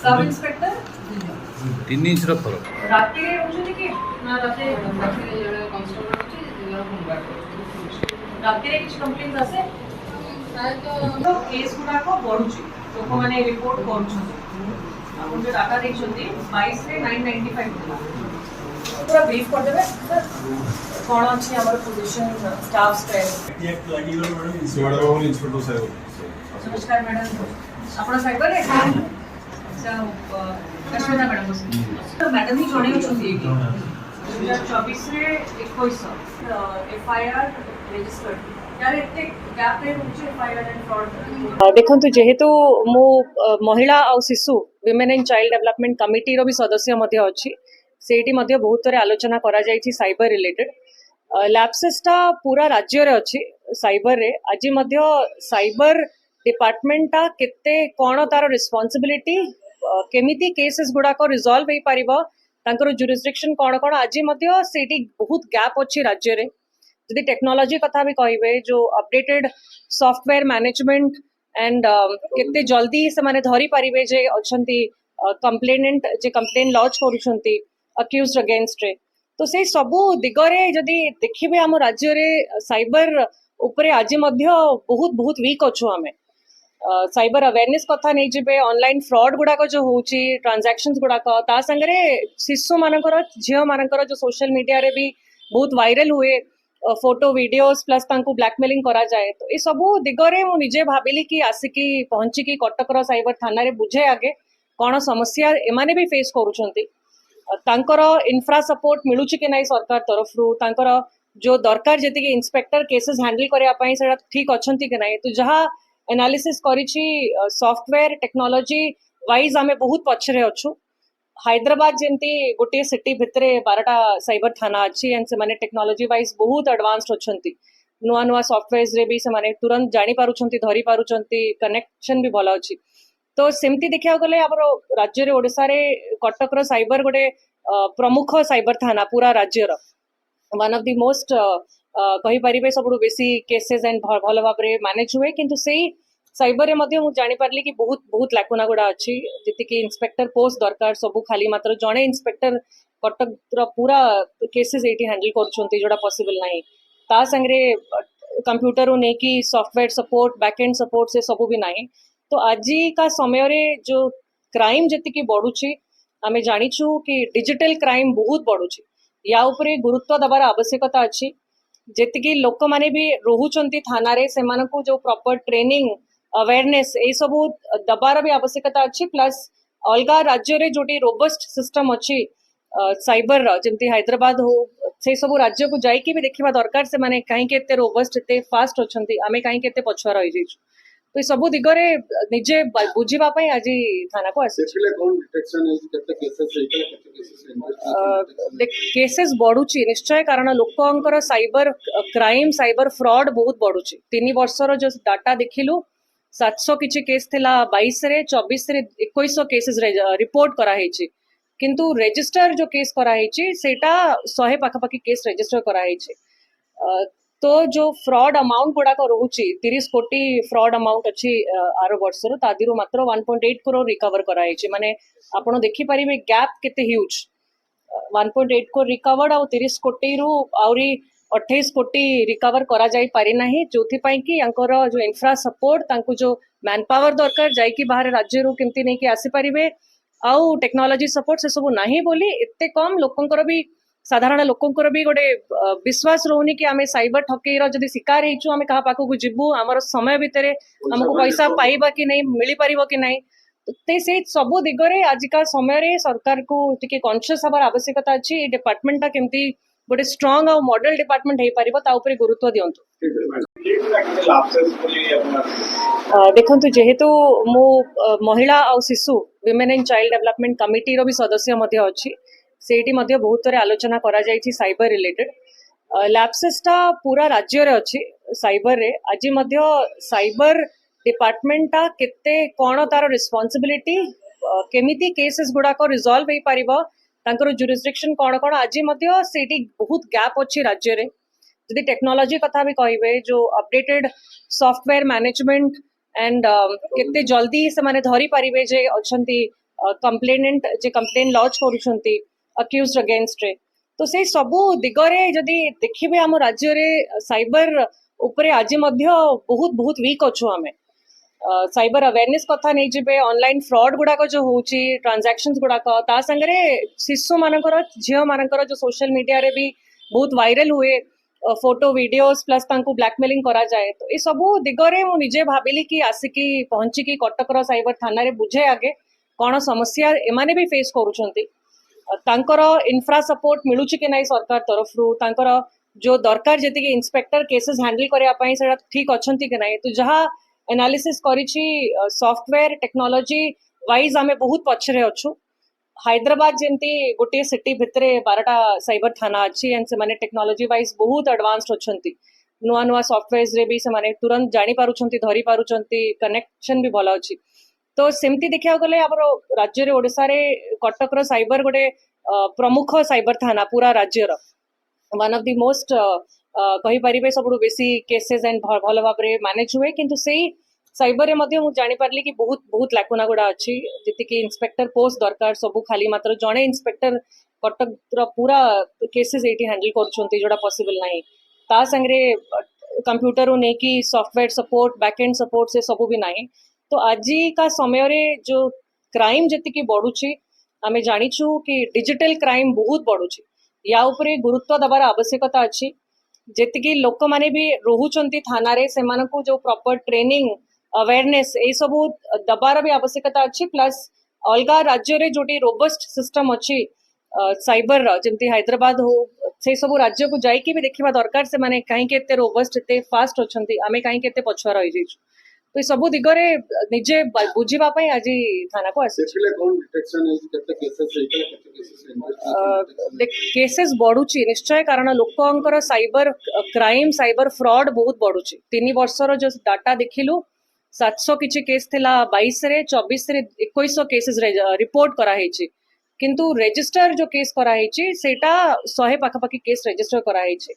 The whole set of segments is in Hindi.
सब इंस्पेक्टर 3 इंच ର ଫରକ। रात रोचे कि ना रात जड़े कॉन्स्टेबल रोचे जड़ा होमगार्ड रात किछ कंप्लेंट आसे तो केस गुडा को बढ़ुची लोक माने रिपोर्ट करूछन आपण जो डाटा देखछंती 22 रे 995 थिला पूरा ब्रीफ कर देबे सर कोन अछि हमर पोजीशन स्टाफ स्ट्रेंथ एक लगी लो मैडम इंस्पेक्टर साहब नमस्कार मैडम आपण साइबर रे अच्छा कश्मीरा मैडम तो मैडम ही जणे अछंती 2024 रे 21 एफआईआर रजिस्टर्ड यार एते गैप रे रुचे एफआईआर एंड फ्रॉड देखंतु जेहेतु मो महिला और शिशु women and child development committee रो भी सदस्य मध्ये अछि सेठी मध्ये बहुत तरे आलोचना करा जायछि साइबर रिलेटेड लैप्सेसटा पूरा राज्य रे अछि साइबर रे आज मध्ये साइबर डिपार्टमेंट ता केते कोन तार रिस्पांसिबिलिटी केमिति केसेस गुडा को रिजॉल्व हे परिबो तांकर जुरिसडिक्शन कोन कोन आज मध्ये सेठी बहुत गैप अछि राज्य रे जदि टेक्नोलॉजी कथा भी कहबे जो अपडेटेड सॉफ्टवेयर मैनेजमेंट एंड केते जल्दी से माने धरी परिबे जे अछंती कंप्लेनेंट जे कंप्लेन लॉन्च करूछंती अक्यूज्ड अगेंस्ट रे तो से सबु दिगरे जदि देखिबे हम राज्य रे साइबर ऊपर आज मध्ये बहुत बहुत वीक अछु हमें साइबर अवेयरनेस कथा नहीं जिबे ऑनलाइन फ्रॉड गुडा को जो होची ट्रांजैक्शंस गुडा को ता संगरे शिशु मानकर झियो मानकर जो सोशल मीडिया रे भी बहुत वायरल हुए फोटो वीडियोस प्लस तांको ब्लैकमेलिंग करा जाए तो ये सबु दिगरे मु निजे भाबिली कि आसिकी पहुंची कि कटकर साइबर थाना रे बुझे आगे कोन समस्या एमाने भी फेस करूछंती तांकर इंफ्रा सपोर्ट मिलुची कि नहीं सरकार तरफ रु तांकर जो दरकार जेतिके इंस्पेक्टर केसेस हैंडल करिया पई सेटा ठीक अछंती कि नहीं तो जहां एनालिसिस करिछि सॉफ्टवेयर टेक्नोलॉजी वाइज आमे बहुत पछरे अछु हैदराबाद जेंती गोटे सिटी भितरे 12टा साइबर थाना अछि एंड से माने टेक्नोलॉजी वाइज बहुत एडवांस्ड अछंती नुआ नुआ सॉफ्टवेयर्स रे भी से माने तुरंत जानि पारुछंती धरि पारुछंती कनेक्शन भी भलो अछि तो सेमती देखिया गले हमर राज्य रे ओडिसा रे कटक रो साइबर गोटे प्रमुख साइबर थाना पूरा राज्य रो वन ऑफ द मोस्ट कहि परिबे सबडु बेसी केसेस एंड भलो भाबरे मैनेज हुए किंतु सेही साइबर रे मध्ये मु जानि पारली कि बहुत बहुत लाकुना गुडा अछि जति कि इंस्पेक्टर पोस्ट दरकार सबु खाली मात्र जणे इंस्पेक्टर कटक रो पूरा केसेस एठी हैंडल करछंती जोडा पॉसिबल नाही ता संगरे कंप्यूटर उ नै कि सॉफ्टवेयर सपोर्ट बैकएंड सपोर्ट से सबु भी नाही तो आजी का समय रे जो क्राइम जति कि बढ़ुची आमे जानिछु कि डिजिटल क्राइम बहुत बढ़ुची या ऊपर गुरुत्व दबार आवश्यकता अछि जेतिकी लोक माने भी रहुचंती थाना रे सेमानकु जो प्रॉपर ट्रेनिंग अवेयरनेस ए सबु दबार भी आवश्यकता अछि प्लस अलगा राज्य रे जोटी रोबस्ट सिस्टम अछि साइबर जेमती हैदराबाद हो से सबु राज्य को जाई कि भी देखिबा दरकार से माने काहे केते रोबस्ट एते फास्ट अछंती आमे काहे केते पछुआ रहि जइछु तो सब दिगरे निजे बुझीबा पई आज थाना को आसी केसेस बढ़ुची निश्चय कारण लोकंकर साइबर क्राइम साइबर फ्रॉड बहुत बढ़ुची 3 वर्षर जो डाटा देखिलु 700 किछि केस थिला 22 रे 24 रे 2100 केसेस रिपोर्ट करा हेछि किंतु रजिस्टर जो केस करा हेछि सेटा 100 पाखापाखि केस रजिस्टर करा हेछि तो जो फ्रॉड अमाउंट गुडा को रोची 30 कोटी फ्रॉड अमाउंट अच्छी आर वर्षर तादिरो मात्र 1.8 करोड़ रिकवर कराई छि माने आपण देखि परिबे गैप केते ह्यूज 1.8 को रिकवर्ड और 30 कोटी रु आउरी 28 कोटी रिकवर करा जाई पारि नाही जोथि पई कि अंकर जो इंफ्रा सपोर्ट तांकु जो मैन पावर दरकार जाई कि बाहर राज्य रु केमति नै कि आसी परिबे आउ टेक्नोलॉजी सपोर्ट से सब नाही बोली एते कम लोकंकर भी साधारण लोकंकर भी गोटे विश्वास रोनी कि आमे साइबर ठकेई रो जदी शिकार हेचु आमे कहा पाखु को जिबु हमर समय भितरे हमको पैसा पाइबा कि नहीं मिली परिबो कि नहीं ते से सब दिगरे आजिका समय रे सरकार को टिके कॉन्शियस हबार आवश्यकता अछि ए डिपार्टमेंट ता केमती गोटे स्ट्रांग और मॉडल डिपार्टमेंट हे परिबो ता ऊपर गुरुत्व दियंतु देखंतु जेहेतु मो महिला और शिशु women and child development committee रो भी सदस्य मध्ये अछि सेठी मध्ये बहुत तरे आलोचना करा जायछि साइबर रिलेटेड लैप्सेसटा पूरा राज्य रे अछि साइबर रे आज मध्ये साइबर डिपार्टमेंट ता केते कोन तार रिस्पांसिबिलिटी केमिति केसेस गुडा को रिजॉल्व हे परिबो तांकर जुरिसडिक्शन कोन कोन आज मध्ये सेठी बहुत गैप अछि राज्य रे जदि टेक्नोलॉजी कथा भी कहबे जो अपडेटेड सॉफ्टवेयर मैनेजमेंट एंड केते जल्दी से माने धरी पारिबे जे अछंती कंप्लेनेंट जे कंप्लेन लॉन्च करूछंती अक्यूज्ड अगेंस्ट रे तो से सबु दिगरे जदि देखिबे हम राज्य रे साइबर उपरे आज मध्य बहुत बहुत वीक अछु हमें साइबर अवेयरनेस कथा नहीं जिबे ऑनलाइन फ्रॉड गुड़ाक जो होची ट्रांजैक्शंस गुड़ाक ता संगरे शिशु मानकर झियो मानकर जो सोशल मीडिया रे भी बहुत वायरल हुए फोटो वीडियोस प्लस तांको ब्लैकमेलिंग करा जाए तो ये सबू दिगरे मु निजे भाबिली कि आसिकी पहुंचिकी कटकर साइबर थाना रे बुझे आगे कौन समस्या एमाने भी फेस करूछंती तांकर इन्फ्रा सपोर्ट मिलुची कि नहीं सरकार तरफ रु तांकर जो दरकार जेतिके इंस्पेक्टर केसेस हैंडल करया पई सेटा ठीक अछंती कि नहीं तो जहाँ एनालिसिस करिछि सॉफ्टवेयर टेक्नोलॉजी वाइज आमे बहुत पछरे अछु हैदराबाद जेंती गोटे सिटी भितरे 12टा साइबर थाना अछि एंड से माने टेक्नोलॉजी वाइज बहुत एडवांस्ड अछंती नुआ नुआ सॉफ्टवेयर्स रे भी से माने तुरंत जानि पारुछंती धरि पारुछंती कनेक्शन भी भलो अछि तो सेमती देखिया गले हमर राज्य रे ओडिसा रे कटक रो साइबर गोटे प्रमुख साइबर थाना पूरा राज्य रो वन ऑफ द मोस्ट कही पारिबे सबुठु बेसी केसेस एंड भल भाबरे मैनेज हुए किंतु सेही साइबर रे मध्य मु जानि पारली कि बहुत बहुत लाकुना गुडा अछि जति कि इंस्पेक्टर पोस्ट दरकार सबु खाली मात्र जणे इंस्पेक्टर कटक रो पूरा केसेस एटी हैंडल करछंती जोडा पॉसिबल नाही ता संगरे कंप्यूटर उ नै कि सॉफ्टवेयर सपोर्ट बैकएंड सपोर्ट से सबु भी नाही तो आजी का समय रे जो क्राइम जति कि बढ़ुची आमे जानिछु कि डिजिटल क्राइम बहुत बढ़ुची या उपरे गुरुत्व दबार आवश्यकता अछि जेतिकी लोक माने भी रोहुचंती थाना रे सेमानकु जो प्रॉपर ट्रेनिंग अवेयरनेस ए सबु दबार भी आवश्यकता अछि प्लस अलगा राज्य रे जोटी रोबस्ट सिस्टम अछि साइबर जेमती हैदराबाद हो से सबु राज्य को जाई कि भी देखिबा दरकार से माने काहे के एते रोबस्ट एते फास्ट अछंती आमे काहे के एते पछुआ रहि जाइछु तो सबु दिगरे निजे बुझिबा पई आजी थाना को आसी देखले कोन डिटेक्शन है केते केसेस है केते केसेस केसेस बढ़ुची निश्चय कारण लोकंकर साइबर क्राइम साइबर फ्रॉड बहुत बढ़ुची 3 वर्षर जो डाटा देखिलु 700 किछि केस थिला 22 रे 24 रे 2100 केसेस रिपोर्ट करा हेछि किंतु रजिस्टर जो केस करा हेछि सेटा 100 पाखापाखि केस रजिस्टर करा हेछि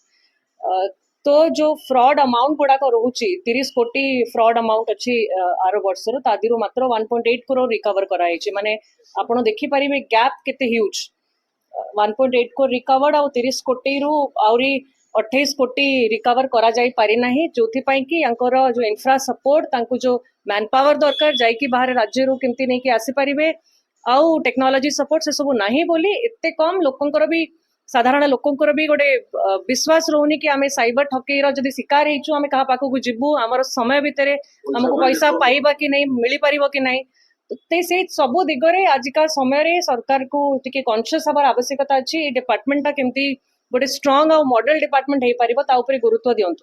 तो जो फ्रॉड अमाउंट गुड़ाक रोची 30 कोटी फ्रॉड अमाउंट अच्छी आर वर्षर तादिरो मात्र 1.8 करोड़ रिकवर कराई माने आपण देखि परिबे गैप केते ह्यूज 1.8 करोड़ रिकवर्ड आ 30 कोटी रु आउरी 28 कोटी रिकवर करा जाई पारि नाही जोथि पई कि अंकर जो इंफ्रा सपोर्ट तांकु जो मैन पावर दरकार जाई कि बाहर राज्य रु केमती नै कि आसी परिबे आउ टेक्नोलॉजी सपोर्ट से सब नाही बोली एते कम लोकंकर भी साधारण लोकंकर भी गोटे विश्वास रोनी कि आमे साइबर ठकेई रो जदी शिकार हेचु आमे कहा पाखु को जिबु हमर समय भितरे हमको पैसा पाइबा कि नहीं मिली परिबो कि नहीं ते से सब दिगरे आजिका समय रे सरकार को टिके कॉन्शियस हबार आवश्यकता अछि डिपार्टमेंट ता केमती गोटे स्ट्रांग और मॉडल डिपार्टमेंट हे परिबो ता ऊपर गुरुत्व दियंतु।